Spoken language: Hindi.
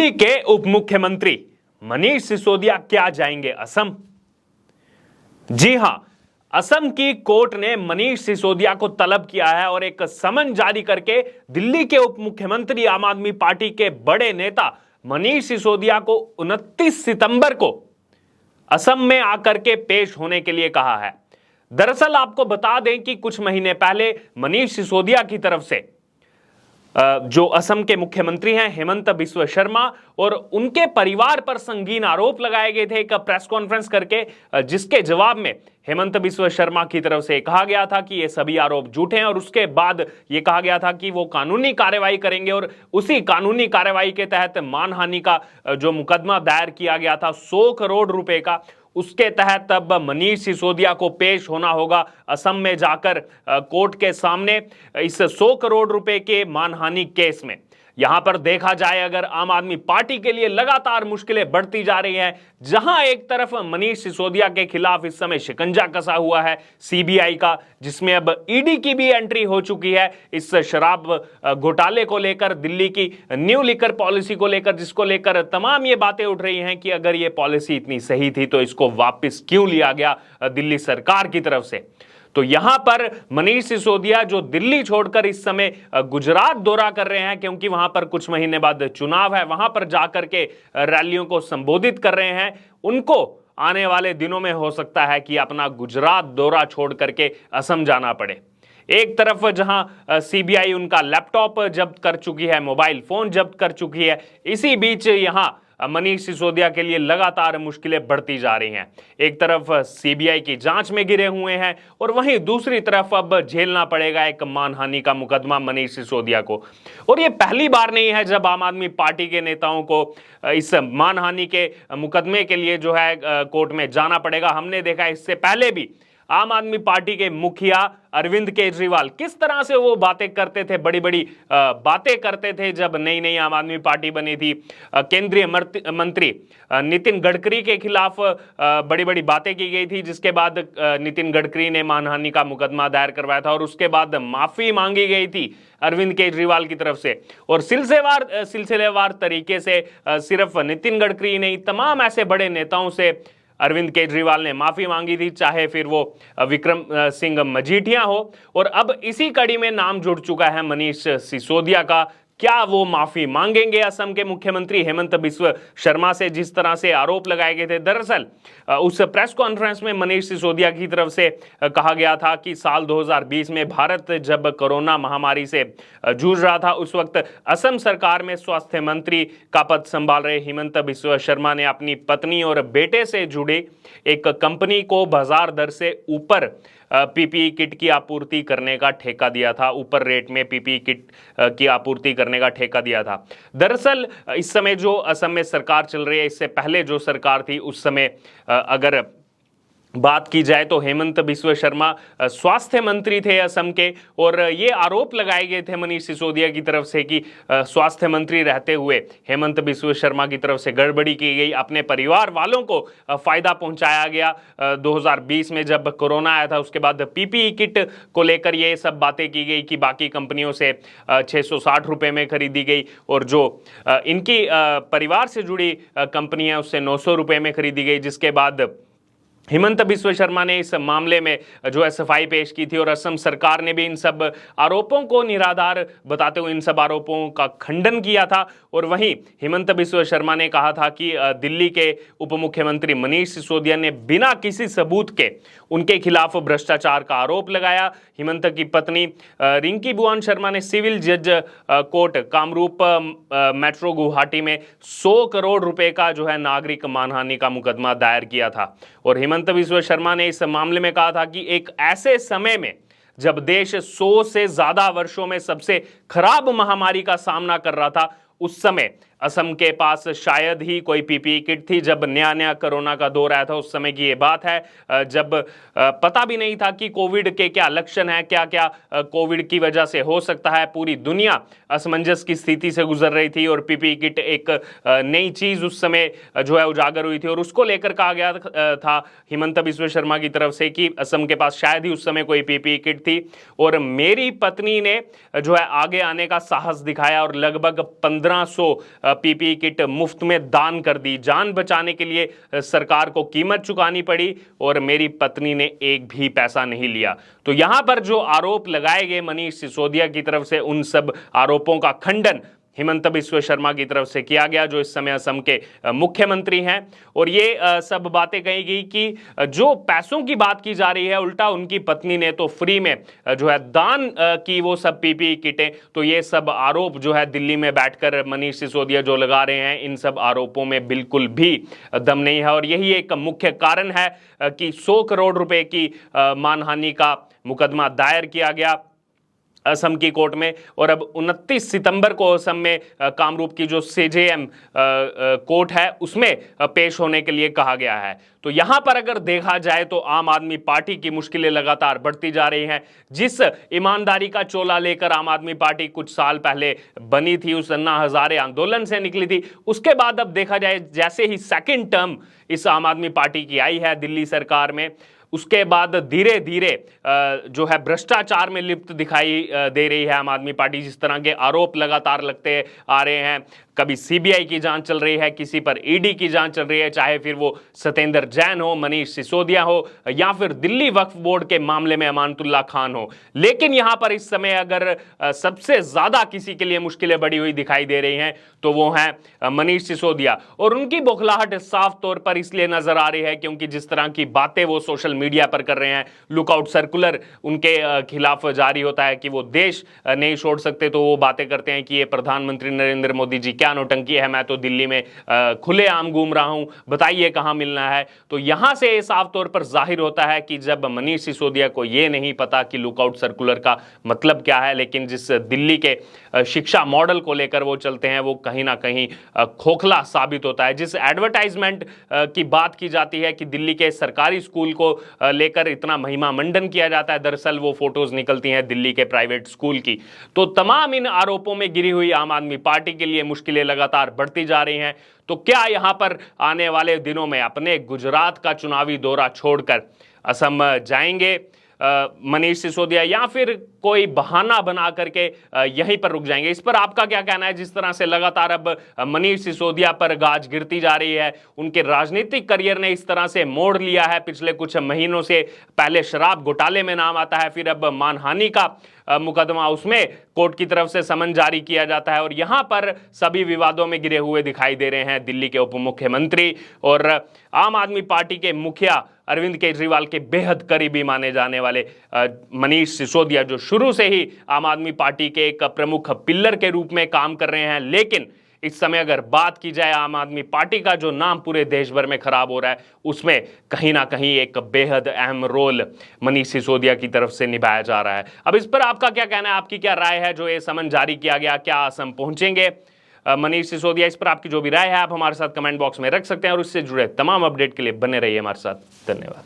दिल्ली के उप मुख्यमंत्री मनीष सिसोदिया क्या जाएंगे असम? जी हां, असम की कोर्ट ने मनीष सिसोदिया को तलब किया है और एक समन जारी करके दिल्ली के उप मुख्यमंत्री आम आदमी पार्टी के बड़े नेता मनीष सिसोदिया को 29 सितंबर को असम में आकर के पेश होने के लिए कहा है। दरअसल आपको बता दें कि कुछ महीने पहले मनीष सिसोदिया की तरफ से जो असम के मुख्यमंत्री हैं हेमंत बिस्व शर्मा और उनके परिवार पर संगीन आरोप लगाए गए थे एक प्रेस कॉन्फ्रेंस करके, जिसके जवाब में हेमंत बिस्व शर्मा की तरफ से कहा गया था कि ये सभी आरोप झूठे हैं और उसके बाद ये कहा गया था कि वो कानूनी कार्रवाई करेंगे और उसी कानूनी कार्रवाई के तहत मानहानि का जो मुकदमा दायर किया गया था 100 करोड़ रुपए का, उसके तहत अब मनीष सिसोदिया को पेश होना होगा असम में जाकर कोर्ट के सामने इस 100 करोड़ रुपए के मानहानि केस में। यहां पर देखा जाए अगर आम आदमी पार्टी के लिए लगातार मुश्किलें बढ़ती जा रही हैं, जहां एक तरफ मनीष सिसोदिया के खिलाफ इस समय शिकंजा कसा हुआ है सीबीआई का, जिसमें अब ईडी की भी एंट्री हो चुकी है इस शराब घोटाले को लेकर, दिल्ली की न्यू लिकर पॉलिसी को लेकर, जिसको लेकर तमाम ये बातें उठ रही हैं कि अगर ये पॉलिसी इतनी सही थी तो इसको वापस क्यों लिया गया दिल्ली सरकार की तरफ से। तो यहां पर मनीष सिसोदिया जो दिल्ली छोड़कर इस समय गुजरात दौरा कर रहे हैं, क्योंकि वहां पर कुछ महीने बाद चुनाव है, वहां पर जाकर के रैलियों को संबोधित कर रहे हैं, उनको आने वाले दिनों में हो सकता है कि अपना गुजरात दौरा छोड़ करके असम जाना पड़े। एक तरफ जहां सीबीआई उनका लैपटॉप जब्त कर चुकी है, मोबाइल फोन जब्त कर चुकी है, इसी बीच यहां मनीष सिसोदिया के लिए लगातार मुश्किलें बढ़ती जा रही हैं। एक तरफ सीबीआई की जांच में गिरे हुए हैं और वहीं दूसरी तरफ अब झेलना पड़ेगा एक मानहानि का मुकदमा मनीष सिसोदिया को। और ये पहली बार नहीं है जब आम आदमी पार्टी के नेताओं को इस मानहानि के मुकदमे के लिए जो है कोर्ट में जाना पड़ेगा। हमने देखा इससे पहले भी आम आदमी पार्टी के मुखिया अरविंद केजरीवाल किस तरह से वो बातें करते थे, बड़ी बड़ी बातें करते थे जब नई नई आम आदमी पार्टी बनी थी। केंद्रीय मंत्री नितिन गडकरी के खिलाफ बड़ी बड़ी बातें की गई थी, जिसके बाद नितिन गडकरी ने मानहानि का मुकदमा दायर करवाया था और उसके बाद माफी मांगी गई थी अरविंद केजरीवाल की तरफ से। और सिलसिलेवार तरीके से सिर्फ नितिन गडकरी नहीं, तमाम ऐसे बड़े नेताओं से अरविंद केजरीवाल ने माफी मांगी थी, चाहे फिर वो विक्रम सिंह मजीठिया हो। और अब इसी कड़ी में नाम जुड़ चुका है मनीष सिसोदिया का। क्या वो माफी मांगेंगे असम के मुख्यमंत्री हेमंत बिस्व शर्मा से, जिस तरह से आरोप लगाए गए थे? दरअसल उस प्रेस कॉन्फ्रेंस में मनीष सिसोदिया की तरफ से कहा गया था कि साल 2020 में भारत जब कोरोना महामारी से जूझ रहा था, उस वक्त असम सरकार में स्वास्थ्य मंत्री का पद संभाल रहे हेमंत बिस्व शर्मा ने अपनी पत्नी और बेटे से जुड़े एक कंपनी को बाजार दर से ऊपर पीपीई किट की आपूर्ति करने का ठेका दिया था, ऊपर रेट में पीपीई किट की आपूर्ति करने का ठेका दिया था। दरअसल इस समय जो असम में सरकार चल रही है, इससे पहले जो सरकार थी उस समय अगर बात की जाए तो हेमंत बिस्व शर्मा स्वास्थ्य मंत्री थे असम के, और ये आरोप लगाए गए थे मनीष सिसोदिया की तरफ से कि स्वास्थ्य मंत्री रहते हुए हेमंत बिस्व शर्मा की तरफ से गड़बड़ी की गई, अपने परिवार वालों को फायदा पहुंचाया गया। 2020 में जब कोरोना आया था उसके बाद पीपीई किट को लेकर ये सब बातें की गई कि बाकी कंपनियों से 660 रुपये में खरीदी गई और जो इनकी परिवार से जुड़ी कंपनी है उससे 900 रुपये में खरीदी गई, जिसके बाद हेमंत बिस्व शर्मा ने इस मामले में जो है सफाई पेश की थी और असम सरकार ने भी इन सब आरोपों को निराधार बताते हुए इन सब आरोपों का खंडन किया था। और वहीं हेमंत बिस्व शर्मा ने कहा था कि दिल्ली के उप मुख्यमंत्री मनीष सिसोदिया ने बिना किसी सबूत के उनके खिलाफ भ्रष्टाचार का आरोप लगाया। हेमंत की पत्नी रिंकी बुआन शर्मा ने सिविल जज कोर्ट कामरूप मेट्रो गुवाहाटी में 100 करोड़ रुपए का जो है नागरिक मानहानि का मुकदमा दायर किया था। और हेमंत बिस्व शर्मा ने इस मामले में कहा था कि एक ऐसे समय में जब देश 100 से ज्यादा वर्षों में सबसे खराब महामारी का सामना कर रहा था, उस समय असम के पास शायद ही कोई पीपीई किट थी। जब नया नया कोरोना का दौर आया था उस समय की ये बात है, जब पता भी नहीं था कि कोविड के क्या लक्षण है, क्या क्या कोविड की वजह से हो सकता है। पूरी दुनिया असमंजस की स्थिति से गुजर रही थी और पीपीई किट एक नई चीज उस समय जो है उजागर हुई थी और उसको लेकर कहा गया था हेमंत बिस्व शर्मा की तरफ से कि असम के पास शायद ही उस समय कोई पीपीई किट थी। और मेरी पत्नी ने जो है आगे आने का साहस दिखाया और लगभग 1500 पीपीई किट मुफ्त में दान कर दी, जान बचाने के लिए सरकार को कीमत चुकानी पड़ी और मेरी पत्नी ने एक भी पैसा नहीं लिया। तो यहां पर जो आरोप लगाए गए मनीष सिसोदिया की तरफ से, उन सब आरोपों का खंडन हिमंत बिस्वा शर्मा की तरफ से किया गया, जो इस समय असम के मुख्यमंत्री हैं। और ये सब बातें कही गई कि जो पैसों की बात की जा रही है, उल्टा उनकी पत्नी ने तो फ्री में जो है दान की वो सब पीपीई किटें। तो ये सब आरोप जो है दिल्ली में बैठकर मनीष सिसोदिया जो लगा रहे हैं, इन सब आरोपों में बिल्कुल भी दम नहीं है। और यही एक मुख्य कारण है कि 100 करोड़ रुपए की मानहानि का मुकदमा दायर किया गया असम की कोर्ट में। और अब 29 सितंबर को असम में कामरूप की जो सीजेएम कोर्ट है उसमें पेश होने के लिए कहा गया है। तो यहां पर अगर देखा जाए तो आम आदमी पार्टी की मुश्किलें लगातार बढ़ती जा रही हैं। जिस ईमानदारी का चोला लेकर आम आदमी पार्टी कुछ साल पहले बनी थी, उस अन्ना हजारे आंदोलन से निकली थी, उसके बाद अब देखा जाए जैसे ही सेकेंड टर्म इस आम आदमी पार्टी की आई है दिल्ली सरकार में, उसके बाद धीरे धीरे जो है भ्रष्टाचार में लिप्त दिखाई दे रही है आम आदमी पार्टी। जिस तरह के आरोप लगातार लगते आ रहे हैं, कभी सीबीआई की जांच चल रही है, किसी पर ईडी की जांच चल रही है, चाहे फिर वो सत्येंद्र जैन हो, मनीष सिसोदिया हो, या फिर दिल्ली वक्फ बोर्ड के मामले में अमानतुल्लाह खान हो। लेकिन यहां पर इस समय अगर सबसे ज्यादा किसी के लिए मुश्किलें बढ़ी हुई दिखाई दे रही हैं तो वो हैं मनीष सिसोदिया। और उनकी बौखलाहट साफ तौर पर इसलिए नजर आ रही है क्योंकि जिस तरह की बातें वो सोशल मीडिया पर कर रहे हैं, लुकआउट सर्कुलर उनके खिलाफ जारी होता है कि वो देश नहीं छोड़ सकते, तो वो बातें करते हैं कि ये प्रधानमंत्री नरेंद्र मोदी जी क्या नौटंकी है, मैं तो दिल्ली में खुलेआम घूम रहा हूं, बताइए कहां मिलना है। तो यहां से साफ तौर पर जाहिर होता है कि जब मनीष सिसोदिया को यह नहीं पता कि लुकआउट सर्कुलर का मतलब क्या है, लेकिन जिस दिल्ली के शिक्षा मॉडल को लेकर वो चलते हैं वो कहीं ना कहीं खोखला साबित होता है। जिस एडवर्टाइजमेंट की बात की जाती है कि दिल्ली के सरकारी स्कूल को लेकर इतना महिमा मंडन किया जाता है, दरअसल वो फोटोज निकलती हैं दिल्ली के प्राइवेट स्कूल की। तो तमाम इन आरोपों में घिरी हुई आम आदमी पार्टी के लिए मुश्किलें लगातार बढ़ती जा रही हैं। तो क्या यहां पर आने वाले दिनों में अपने गुजरात का चुनावी दौरा छोड़कर असम जाएंगे मनीष सिसोदिया, या फिर कोई बहाना बना करके यहीं पर रुक जाएंगे? इस पर आपका क्या कहना है? जिस तरह से लगातार अब मनीष सिसोदिया पर गाज गिरती जा रही है, उनके राजनीतिक करियर ने इस तरह से मोड़ लिया है पिछले कुछ महीनों से। पहले शराब घोटाले में नाम आता है, फिर अब मानहानि का मुकदमा, उसमें कोर्ट की तरफ से समन जारी किया जाता है। और यहां पर सभी विवादों में घिरे हुए दिखाई दे रहे हैं दिल्ली के उप मुख्यमंत्री और आम आदमी पार्टी के मुखिया अरविंद केजरीवाल के बेहद करीबी माने जाने वाले मनीष सिसोदिया, जो शुरू से ही आम आदमी पार्टी के एक प्रमुख पिल्लर के रूप में काम कर रहे हैं। लेकिन इस समय अगर बात की जाए आम आदमी पार्टी का जो नाम पूरे देश भर में खराब हो रहा है, उसमें कहीं ना कहीं एक बेहद अहम रोल मनीष सिसोदिया की तरफ से निभाया जा रहा है। अब इस पर आपका क्या कहना है? आपकी क्या राय है? जो ये समन जारी किया गया, क्या असम पहुंचेंगे मनीष सिसोदिया? इस पर आपकी जो भी राय है आप हमारे साथ कमेंट बॉक्स में रख सकते हैं और उससे जुड़े तमाम अपडेट के लिए बने रहिए हमारे साथ। धन्यवाद।